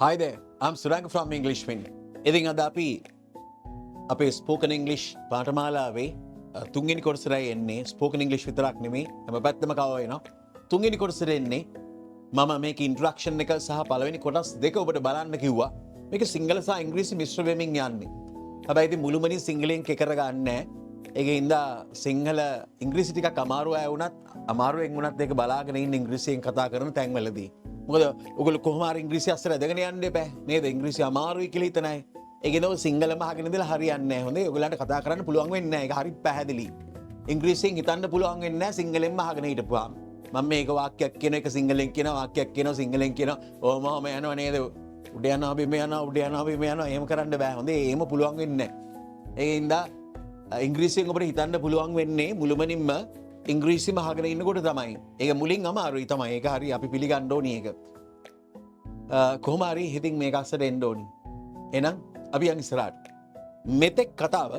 Hi there, I'm Surang from Richmond. ඉතින් අද අපි අපේ ස්පෝකන් ඉංග්ලිෂ් පාඨමාලාවේ තුන්වෙනි කොටසටයි එන්නේ. ස්පෝකන් ඉංග්ලිෂ් විතරක් නෙමෙයි, හැම පැත්තම කව වෙනවා. තුන්වෙනි කොටසට එන්නේ මම මේක ඉන්ට්‍රොඩක්ෂන් එක සහ පළවෙනි කොටස් දෙක ඔබට බලන්න කිව්වා. මේක සිංහල සහ ඉංග්‍රීසි මිශ්‍ර වෙමින් යන්නේ. හැබැයි ඉතින් මුළුමනින් සිංහලෙන් කෙකර ගන්නෑ. ඒකින්ද සිංහල ඉංග්‍රීසි ටිකක් අමාරු අය වුණත් අමාරුවෙන් වුණත් ඒක බලාගෙන ඉන්න ඉංග්‍රීසියෙන් කතා කරන තැන්වලදී. මොකද ඔයගොල්ලෝ කොහොම හරි ඉංග්‍රීසි අස්සර ඇදගෙන යන්න එපා නේද? ඉංග්‍රීසි අමාරුයි කියලා හිතන අය. ඒකේද සිංහලම අහගෙන ඉඳලා හරියන්නේ නැහැ. හොඳේ ඔයගොල්ලන්ට කතා කරන්න පුළුවන් වෙන්නේ නැහැ. ඒක හරි පැහැදිලි. ඉංග්‍රීසියෙන් හිතන්න පුළුවන් වෙන්නේ නැහැ සිංහලෙන්ම අහගෙන හිටපුවාම. මම මේක වාක්‍යයක් කියන එක සිංහලෙන් කියනවා, වාක්‍යයක් කියනවා සිංහලෙන් කියනවා. ඔහොම යනවා නේද? උඩ යනවා බිම යනවා, උඩ යනවා බිම යනවා. එහෙම කරන්න බෑ. හොඳේ එහෙම පුළුවන් වෙන්නේ නැහැ. ඒකින්ද ඉංග්‍රීසියෙන් ඔබට හිතන්න පුළුවන් වෙන්නේ මුළුමනින්ම ඉංග්‍රීසිම අහගෙන ඉන්නකොට තමයි. ඒක මුලින් අමාරුයි තමයි. ඒක හරි අපි පිළිගන්න ඕනි ඒක. කොහොම හරි හිතින් මේක අස්සට එන්න ඕනි. එහෙනම් අපි යන් ඉස්සරහට. මෙතෙක් කතාව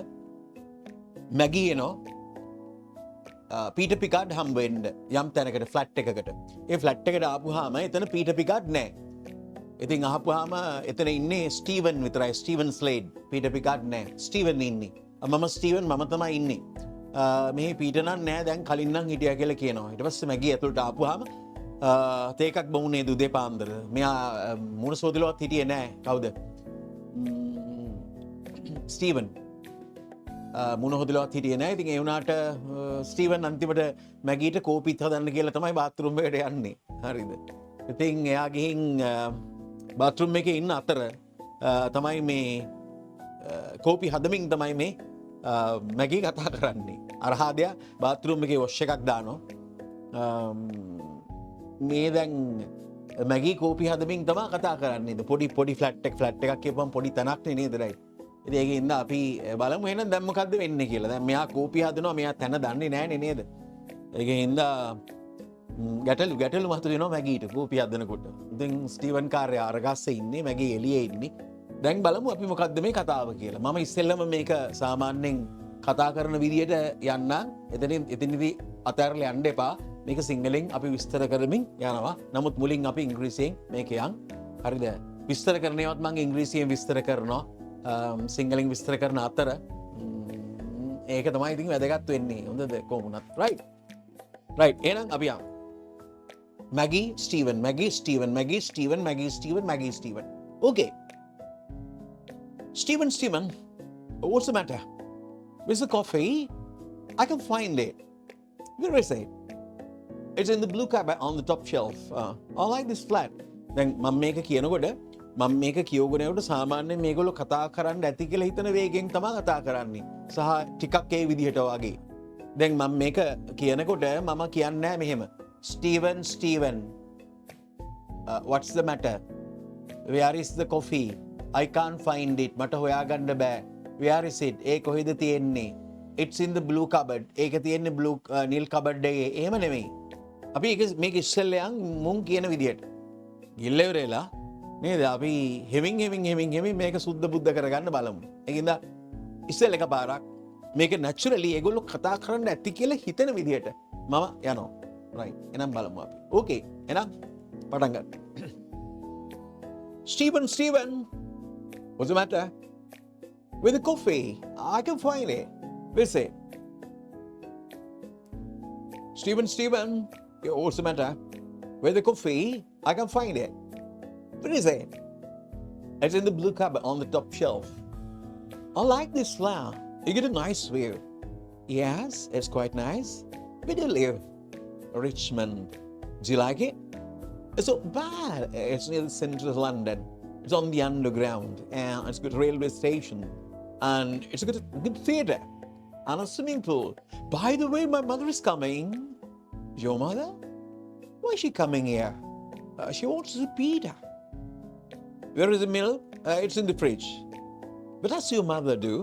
මැගී එනවා පීටර් පිකාඩ් හම්බ වෙන්න යම් තැනකට ෆ්ලැට් එකකට. ඒ ෆ්ලැට් එකට ආපුවාම එතන පීටර් පිකාඩ් නැහැ. ඉතින් අහපුවාම එතන ඉන්නේ ස්ටීවන් විතරයි. ස්ටීවන් ස්ලේඩ්. පීටර් පිකාඩ් නැහැ. ස්ටීවන් ඉන්නේ. මම ස්ටීවන් මම තමයි ඉන්නේ. මේ පීටර් නම් නැහැ දැන් කලින් නම් හිටියා කියලා කියනවා. ඊට පස්සේ මැගී ඇතුළට ආපුවාම තේකක් බොමුනේ දුදේ පාන්දර. මෙයා මුණ සෝදලවත් හිටියේ නැහැ. කවුද? ස්ටීවන්. මුණ හොදලවත් හිටියේ නැහැ. ඉතින් ඒ වුණාට ස්ටීවන් අන්තිමට මැගීට කෝපිත් හදන්න කියලා තමයි බාත්රූම් එකට යන්නේ. හරිද? ඉතින් එයා ගිහින් බාත්රූම් එකේ ඉන්න අතර තමයි මේ කෝපි හදමින් තමයි මේ මැගී කතා කරන්නේ. අරහාදයා බාත්රූම් එකේ වොෂ් එකක් දානවා. මේ දැන් මැගී කෝපි හදමින් තමයි කතා කරන්නේ. පොඩි ෆ්ලැට් එකක් කියපුවම පොඩි තනක් නේද රයිට්. ඉතින් ඒකින්ද අපි බලමු එහෙනම් දැන් මොකද්ද වෙන්නේ කියලා. දැන් මෙයා කෝපි හදනවා මෙයා තන දන්නේ නැහනේ නේද? ඒකින්ද ගැටලු මතුවෙනවා මැගීට කෝපි හදනකොට. ඉතින් ස්ටීවන් කාර්ය අරගස්සේ ඉන්නේ මැගී එළියේ ඉන්නේ. දැන් බලමු අපි මොකද්ද මේ කතාව කියලා. මම ඉස්සෙල්ලම මේක සාමාන්‍යයෙන් කතා කරන විදියට යන්නම්. එතනදී අතහැරලා යන්න එපා. මේක සිංහලෙන් අපි විස්තර කරමින් යනවා. නමුත් මුලින් අපි ඉංග්‍රීසියෙන් මේක යන්. හරිද? විස්තර කරනේවත් මම ඉංග්‍රීසියෙන් විස්තර කරනවා. සිංහලෙන් විස්තර කරන අතර ඒක තමයි ඉතින් වැදගත් වෙන්නේ. හොඳද කොහොමුණත්? රයිට්. රයිට්. එහෙනම් අපි යමු. Maggie Stephen Maggie Stephen Maggie Stephen Maggie Stephen Maggie Stephen. Okay. Stephen, what's the matter? Where's the coffee? I can find it. Where is it? It's in the blue cupboard on the top shelf. I like this flat. Then මම මේක කියනකොට මම මේක කියවගෙනකොට සාමාන්‍යයෙන් මේගොල්ලෝ කතා කරන්න ඇති කියලා හිතන වේගෙන් තමයි කතා කරන්නේ. සහ ටිකක් ඒ විදිහට වගේ. දැන් මම මේක කියනකොට මම කියන්නේ මෙහෙම. Stephen. What's the matter? Where is the coffee? I can't find it. මට හොයාගන්න බෑ. Where is it? ඒ කොහෙද තියෙන්නේ? It's in the blue cupboard. ඒක තියෙන්නේ blue නිල් cupboard එකේ. එහෙම නෙමෙයි. අපි මේක ඉස්සෙල්ලයන් මුන් කියන විදියට. ගිල්ලෙවරේලා නේද? අපි හෙමින් මේක සුද්ධ බුද්ධ කරගන්න බලමු. ඒකින්ද ඉස්සෙල් එකපාරක් මේක naturally ඒගොල්ලෝ කතා කරන්න ඇති කියලා හිතන විදියට මම යනවා. right. එහෙනම් බලමු අපි. okay. එහෙනම් පටන් ගන්න. Stephen. What's the matter? With the coffee? I can find it. Where's it? Stephen. Yeah, what's the matter? With the coffee? I can find it. Where is it? It's in the blue cupboard on the top shelf. I like this flower. You get a nice view. Yes, it's quite nice. Where do you live? Richmond. Do you like it? It's not bad. It's near the centre of London. It's on the underground, and it's a good railway station, and it's a good theatre, and a swimming pool. By the way, my mother is coming. Your mother? Why is she coming here? She wants to see Peter. Where is the milk? It's in the fridge. What does your mother do?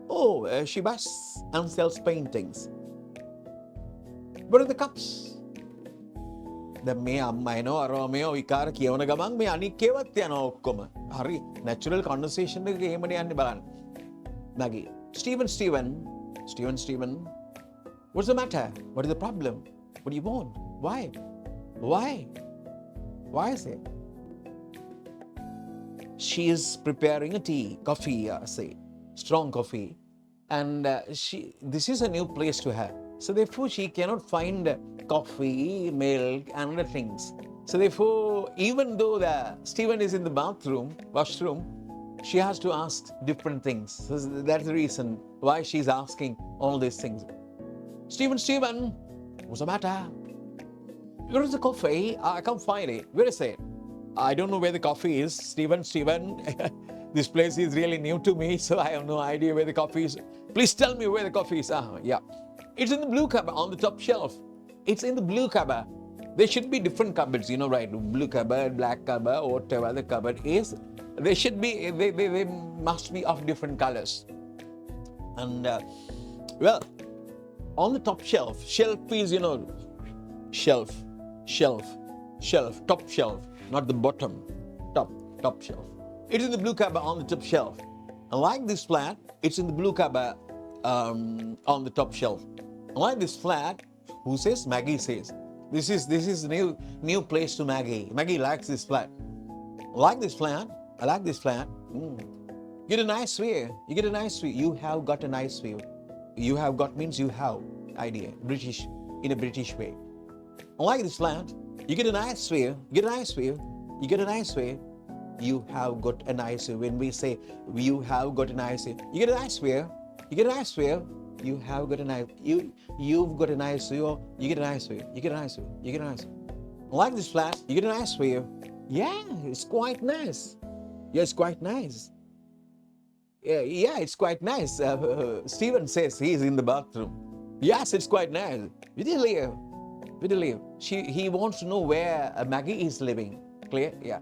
Oh, she buys and sells paintings. What are the cups? දැන් මේ අම්මා එනවා අරවා මේවා විකාර කියවන ගමන් මේ අනික් ඒවත් යනවා ඔක්කොම. හරි නැචරල් කන්වර්සේෂන් එකක එහෙමනේ යන්නේ බලන්න. Maggie Stephen. What's the matter? What is the problem? What do you want? Why? Why is it? she is preparing a tea, coffee, say, strong coffee. And this is a new place to her. So therefore, she cannot find coffee, milk, and other things. So therefore, even though Stephen is in the washroom, she has to ask different things. So that's the reason why she's asking all these things. Stephen, what's the matter? Where is the coffee? I can't find it. Where is it? I don't know where the coffee is. Stephen, this place is really new to me, so I have no idea where the coffee is. Please tell me where the coffee is. Yeah. It's in the blue cupboard on the top shelf. It's in the blue cupboard. There should be different cupboards, right? Blue cupboard, black cupboard, or whatever the cupboard is. They must be of different colors. And, on the top shelf is, top shelf, not the bottom, top shelf. It's in the blue cupboard on the top shelf. And like this flat, it's in the blue cupboard on the top shelf. And like this flat, who says? Maggie says. This is new place to Maggie. Maggie likes this flat. I like this flat. You get a nice view. You have got a nice view. You have got means you have idea. British, in a British way. I like this flat. You get a nice view. You have got a nice view. When we say you have got a nice view, you get a nice view. You have got a nice view. You've got a nice view. You get a nice view. I like this flat. You get a nice view. Yeah, it's quite nice. Yeah, it's quite nice. Yeah, it's quite nice. Stephen says he's in the bathroom. Yes, it's quite nice. He wants to know where Maggie is living. Clear? Yeah.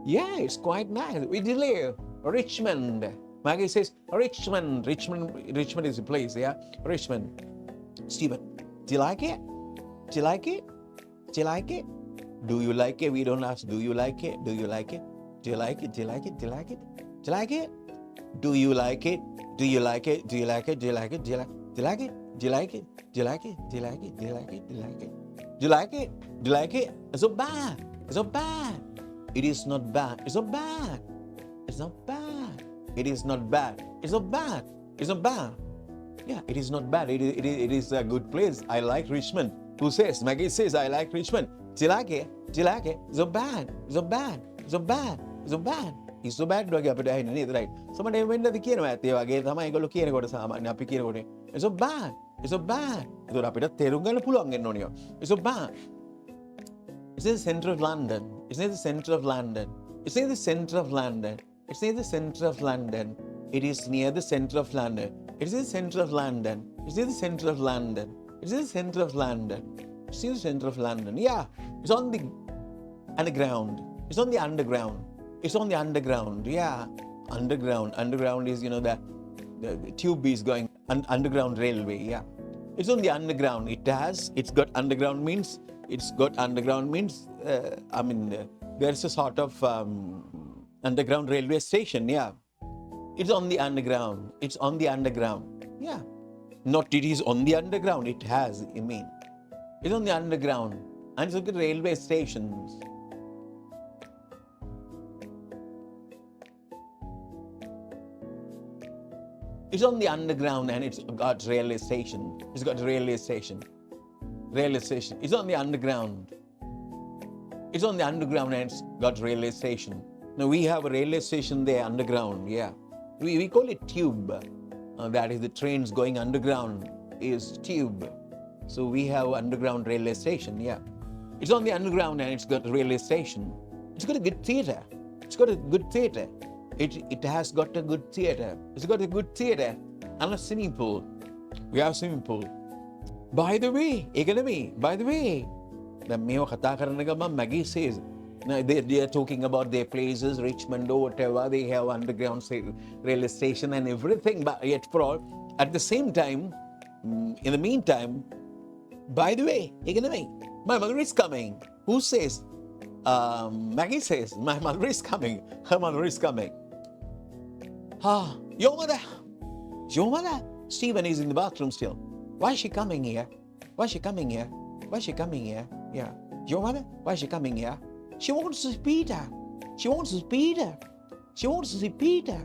Yeah, it's quite nice. Where do you live? Richmond. Maggie says, Richmond. Richmond is a place, yeah? Richmond. Stephen, do you like it? Do you like it? Do you like it? We don't ask, do you like it? Do you like it? Do you like it? Do you like it? Do you like it? Do you like it? Do you like it? Do you like it? Do you like it? Do you like it? Do you like it? Do you like it? Do you like it? Do you like it? Do you like it? Do you like it? Do you like it? Do you like it? It's not bad. It's not bad. It is not bad. It's not bad. It's not bad. It is not bad. It's not bad. It's not bad. Yeah, it is not bad. It is a good place. I like Richmond. Who says? Maggie says, I like Richmond. Do you like it? Do you like it? It's not bad. It's not bad. It's not bad. It's not bad. It's so bad වගේ අපිට ඇහෙන්නේ නේද right සමහර වෙන්නද කියනවා ඇත්ත ඒ වගේ තමයි ඒගොල්ලෝ කියනකොට සාමාන්‍ය අපි කියනකොට it's so bad it's so bad ඒක අපිට තේරුම් ගන්න පුළුවන් වෙන්න ඕනිය it's so bad it's in the center of London it's near the center of London it's near the center of London it's near the center of London it is near the center of London it's in the center of London it's near the center of London it's in the center of London it's in the center of London yeah it's on the underground it's on the underground. It's on the underground, yeah. Underground is, the tube is going, underground railway, yeah. It's on the underground. It's got underground means, there's a sort of underground railway station, yeah. It's on the underground. It's on the underground, yeah. Not it is on the underground, it has, It's on the underground. And it's got railway stations. It's on the underground and it's got railway station. It's got a railway station. It's on the underground. It's on the underground and it's got railway station. Now we have a railway station there underground, yeah. We call it tube. That is the trains going underground is tube. So we have underground railway station, yeah. It's on the underground and it's got a railway station. It's got a good theatre. It has got a good theatre. It's got a good theatre and a swimming pool. We have a swimming pool. By the way, Maggie says, they are talking about their places, Richmond or whatever. They have underground railway station and everything. But yet for all, at the same time, in the meantime, by the way, my mother is coming. Who says? Maggie says, my mother is coming. Her mother is coming. Your mother. Stephen is in the bathroom still. Why is she coming here? Yeah. Your mother? Why is she coming here? She wants to speak her. She wants to see Peter.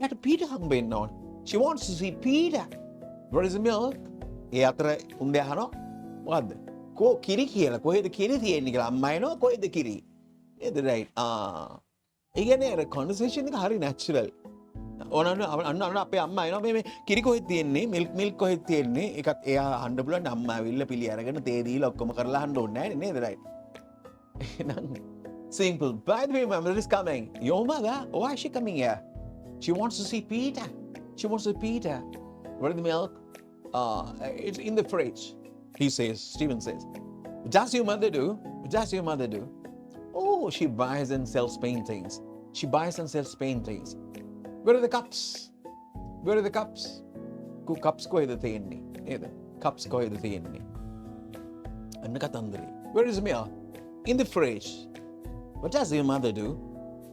යට Peter හම්බ වෙන්න ඕන. She wants to see Peter. Where is the milk? ඒ අතර උන්දේ අහනවා මොකද්ද? කිරි කියලා. කොහෙද කිරි තියෙන්නේ කියලා අම්මා එනවා කොහෙද කිරි? නේද right? ඒ කියන්නේ අර conversation එක හරි natural. අන්න අපේ අම්මා එනවා මේ කිරි කොහෙද තියෙන්නේ? milk කොහෙද තියෙන්නේ? ඒකත් එයා අහන්න පුළුවන් අම්මා ඇවිල්ලා පිළි අරගෙන තේ දීලා ඔක්කොම කරලා අහන්න ඕනේ නැහැ නේද right? Simple. By the way, my mother is coming. Your mother? Why is she coming here? She wants to see Peter. She wants to see Peter. Where is the milk? It's in the fridge. He says, Stephen says. What does your mother do? What does your mother do? Oh, she buys and sells paintings. She buys and sells paintings. Where are the cups? Where are the cups? Cups කොහෙද තියෙන්නේ? නේද? Cups කොහෙද තියෙන්නේ? අන්න කතන්දරේ. Where is the milk? In the fridge. What does your mother do?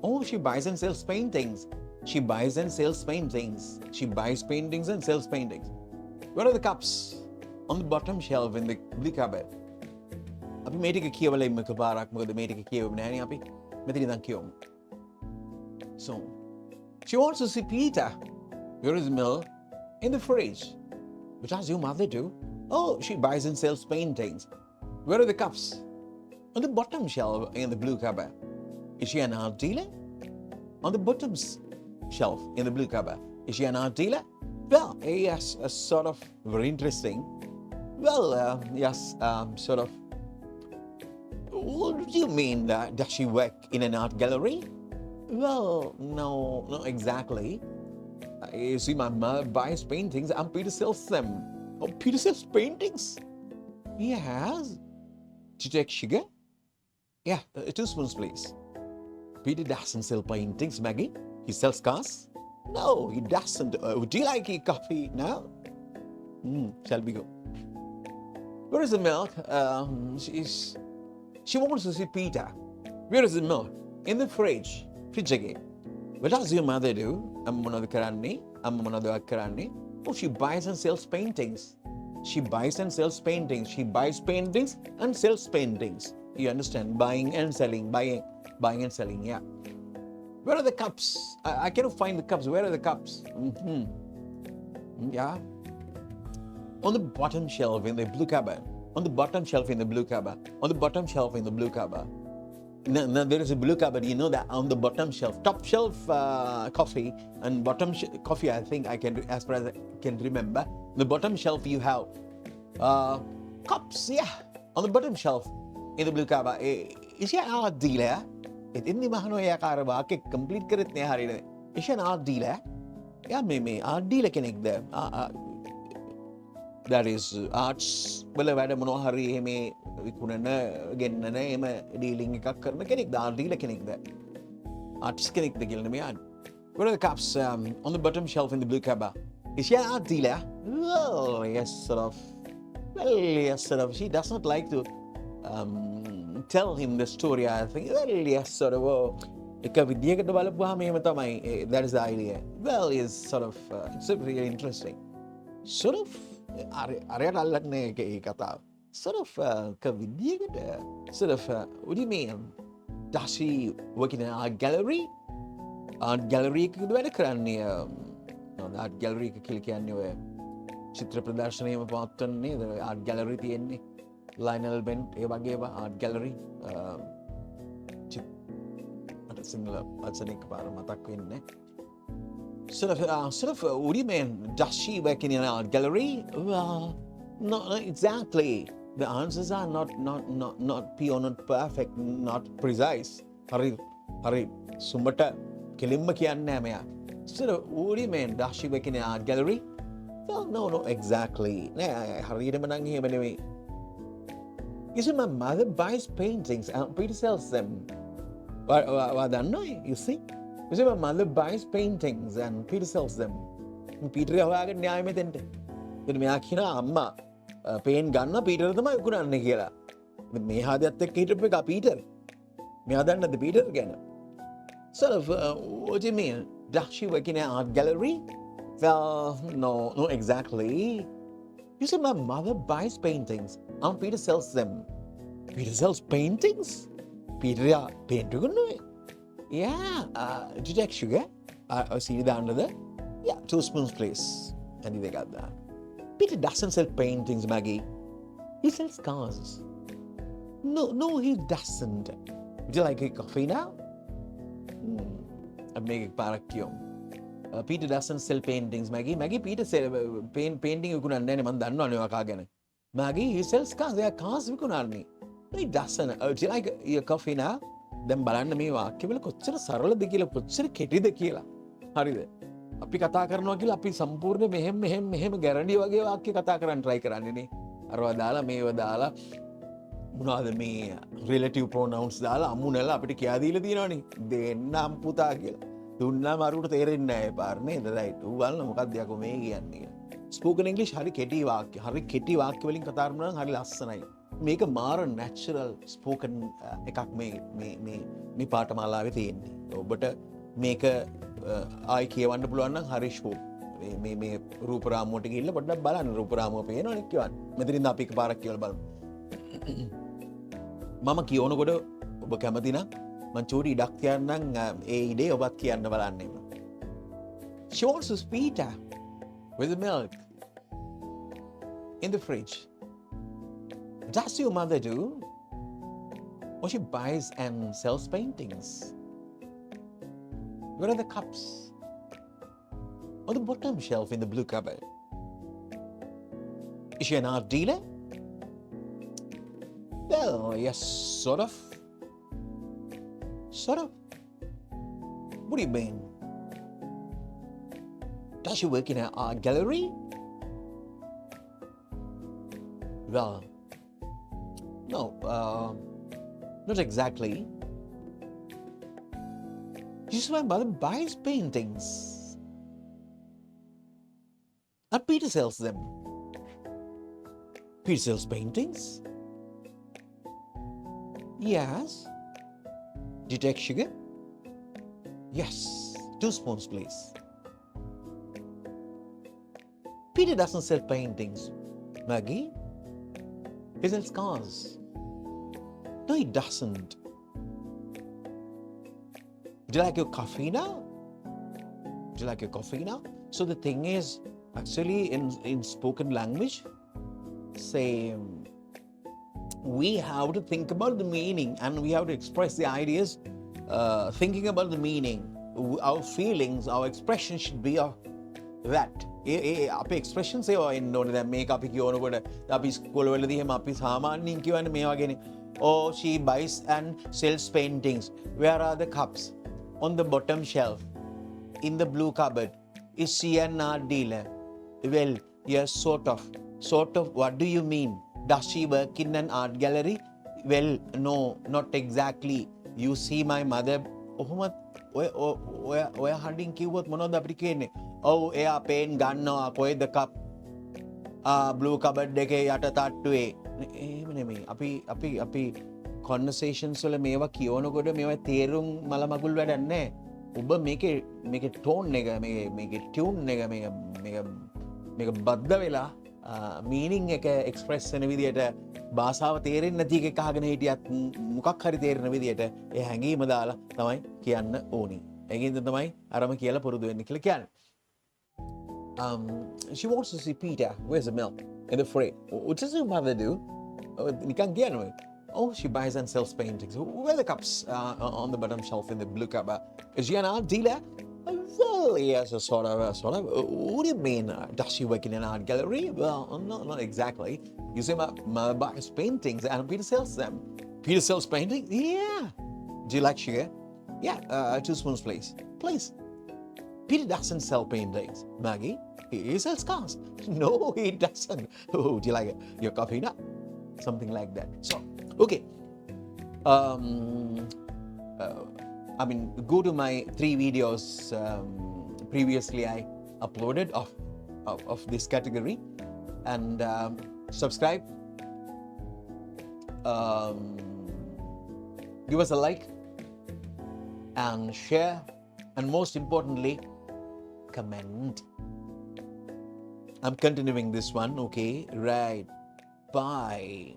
Oh, she buys and sells paintings. She buys and sells paintings. She buys paintings and sells paintings. Where are the cups? On the bottom shelf in the cupboard. අපි මේ ටික කියවලා ඉන්න එකපාරක් මොකද මේ ටික කියවෙන්නේ නැහනේ අපි. මෙතන ඉඳන් කියවමු. So, she wants to see Peter. Where is milk? In the fridge. What does your mother do? Oh, she buys and sells paintings. Where are the cups? On the bottom shelf in the blue cupboard. Is she an art dealer? On the bottom shelf in the blue cupboard. Is she an art dealer? Well, yes, sort of very interesting. Well, yes, sort of. What do you mean? Does she work in an art gallery? Well, no, not exactly. You see, my mother buys paintings and Peter sells them. Oh, Peter sells paintings? Yes. Do you take sugar? Yeah, 2 spoons, please. Peter doesn't sell paintings, Maggie. He sells cars. No, he doesn't. Would you like a coffee now? Shall we go? Where is the milk? She wants to see Peter. Where is the milk? In the fridge. Fridge again. What does your mother do? Amma monada karane. Oh, she buys and sells paintings. She buys and sells paintings. She buys paintings and sells paintings. You understand? Buying and selling. Buying and selling, yeah. Where are the cups? I cannot find the cups. Where are the cups? Yeah. On the bottom shelf in the blue cupboard. On the bottom shelf in the blue cupboard. On the bottom shelf in the blue cupboard. Now there is a blue cupboard. You know that on the bottom shelf. Top shelf coffee and bottom coffee, I think I can, as far as I can remember. The bottom shelf you have cups, yeah. On the bottom shelf in the blue cupboard. Is she an art dealer? ඉතින් මහනෝ එයා කාර වාක්‍ය complete කරෙත් නෑ හරියට. Is she an art dealer? එයා මේ art dealer කෙනෙක්ද? That is arts වල වැඩ මොනවා හරි එහෙම විකුණන ගෙන්නන එහෙම ඩීලිං එකක් කරන කෙනෙක්ද? art dealer කෙනෙක්ද? artist කෙනෙක්ද කියලා නෙමෙයි. Where are the cups on the bottom shelf in the blue cupboard? Is she an art dealer? Oh, yes, sort of. Well, yes, sort of. She does not like to tell him the story, I think. Well, yes, sort of. එක විදියකට බලපුවාම එහෙම තමයි. That is the idea. Well, it's sort of, it's really interesting. Sort of, අරයට අල්ලන්නේ ඒ කතාව. Sort of, එක විදියකට, sort of, what do you mean? Does she work in an art gallery? Art gallery එකකද වැඩ කරන්නේ? art gallery එක කියලා කියන්නේ ඔය චිත්‍ර ප්‍රදර්ශනයම පවත්වන්නේ නේද? art gallery තියෙන්නේ. Lionel Bent, ඒ වගේ ඒවා art gallery. මට සිංහල වචන එකපාර මතක් වෙන්නේ. Sort of, what do you mean? Does she work in an art gallery? Well, not exactly. The answers are not pure, not perfect, not precise. Hari, sumata kelimma kiyanne nෑ මෙයා. Sort of, what do you mean? Does she work in an art gallery? Well, no, exactly. නෑ හරියටම නම් එහෙම නෙවෙයි. You see, my mother buys paintings and Peter sells them. You see? You see, my mother buys paintings and Peter sells them. Peter හොයාගෙන න්යාය මෙතෙන්ට. එතන මෙයා කියනවා අම්මා පේන් ගන්න පීටර් තමයි උකුණන්නේ කියලා. මේ හදයත් එක්ක හිටපු එක පීටර්. මෙයා දන්නද පීටර් ගැන? Sort of, what do you mean? Does she work in an art gallery? Well, no, exactly. You see, my mother buys paintings and Peter sells them. Peter sells paintings? Peter paint කරනවා. Yeah, do you take sugar? See the under the? Yeah, 2 spoons, please. And they got that. Peter doesn't sell paintings, Maggie. He sells cars. No, he doesn't. Would you like a coffee now? I'd make a parakyom. Peter doesn't sell paintings, Maggie. Maggie, Peter sell painting you couldn't man done on your car. Maggie, he sells cars. There are cars we couldn't. He doesn't. Would you like your coffee now? Then බලන්න මේ වාක්‍යවල කොච්චර සරලද කියලා කොච්චර කෙටිද කියලා. හරිද? අපි කතා කරනවා කියලා අපි සම්පූර්ණ මෙහෙම ගැරන්ඩි වගේ වාක්‍ය කතා කරන්න try කරන්නේනේ. අරවා දාලා මේව දාලා මොනවාද මේ relative pronouns දාලා අමුණලා අපිට කියා දීලා තියෙනවනේ. දෙන්නම් පුතා කියලා. දුන්නාම අරුට තේරෙන්නේ නැහැ පාර නේද? right. ඌ බලන්න මොකක්ද යකෝ මේ කියන්නේ කියලා. Spoken English හරි කෙටි වාක්‍ය. හරි කෙටි වාක්‍ය වලින් කතා කරනවා නම් හරි ලස්සනයි. මේක මාර නැචරල් ස්පෝකන් එකක් මේ පාඨමාලාවේ තියෙන්නේ. ඔබට මේක ආයි කියවන්න පුළුවන් නම් හරි ෂෝ. මේ රූප රාමුවට ගිහිල්ලා පොඩ්ඩක් බලන්න රූප රාමුව පේනවනේ කියවන්න. මෙතනින්ද අපි එකපාරක් කියලා බලමු. මම කියනකොට ඔබ කැමති නම් මං චූටි ඉඩක් තියන්නම් ඒ ඉඩේ ඔබත් කියන්න බලන්න එන්න. She wants to Peter with the milk in the fridge. Does your mother do? Or she buys and sells paintings? Where are the cups? On the bottom shelf in the blue cupboard. Is she an art dealer? Well, yes, sort of. Sort of? What do you mean? Does she work in an art gallery? Well, no, not exactly. Just my mother buys paintings. And Peter sells them. Peter sells paintings? Yes. Do you take sugar? Yes. 2 spoons, please. Peter doesn't sell paintings. Maggie? He sells cars. No, he doesn't. Would you like your coffee now? Would you like your coffee now? So the thing is, actually in spoken language, say, we have to think about the meaning and we have to express the ideas thinking about the meaning. Our feelings, our expression should be of that. අපේ expressions ඒවා එන්න ඕනේ. දැන් මේක අපි කියනකොට අපි ස්කෝල වලදී එහෙම අපි සාමාන්‍යයෙන් කියවන්නේ මේ වගේනේ. Oh, she buys and sells paintings. Where are the cups? On the bottom shelf. In the blue cupboard. Is she an art dealer? Well, yes, sort of. Sort of, what do you mean? Does she work in an art gallery? Well, no, not exactly. You see my mother. ඔය හඬින් කිව්වොත් මොනවද අපිට කියන්නේ? ඔව් එයා pain ගන්නවා කොයිද කප් blue cupboard එකේ යට තට්ටුවේ. එහෙම නෙමෙයි. අපි conversations වල මේවා කියවනකොට මේවා තේරුම් මල මගුල් වැඩක් නැහැ. ඔබ මේකේ tone එක මේකේ tune එක මේක බද්ධ වෙලා meaning එක express වෙන විදියට භාෂාව තේරෙන්නේ නැති එකක් අහගෙන හිටියත් මොකක් හරි තේරෙන විදියට ඒ හැඟීම දාලා තමයි කියන්න ඕනි. ඒකෙන්ද තමයි අරම කියලා පුරුදු වෙන්න කියලා කියන්නේ. She wants to see Peter. Where's the milk? In the fridge. What does your mother do? නිකන් කියනවා. Oh, she buys and sells paintings. Where are the cups on the bottom shelf in the blue cupboard? Is she an art dealer? Well, yes, sort of. What do you mean? Does she work in an art gallery? Well, no, not exactly. You say my mother buys paintings and Peter sells them. Peter sells paintings? Yeah. Do you like sugar? Yeah, 2 spoons, please. Please. Peter doesn't sell paintings. Maggie, he sells cars. No, he doesn't. Oh, do you like it? Your coffee now? Something like that. So, okay. I mean, go to my 3 videos previously I uploaded of this category and subscribe. Give us a like and share, and most importantly, comment. I'm continuing this one, okay? Right. Bye.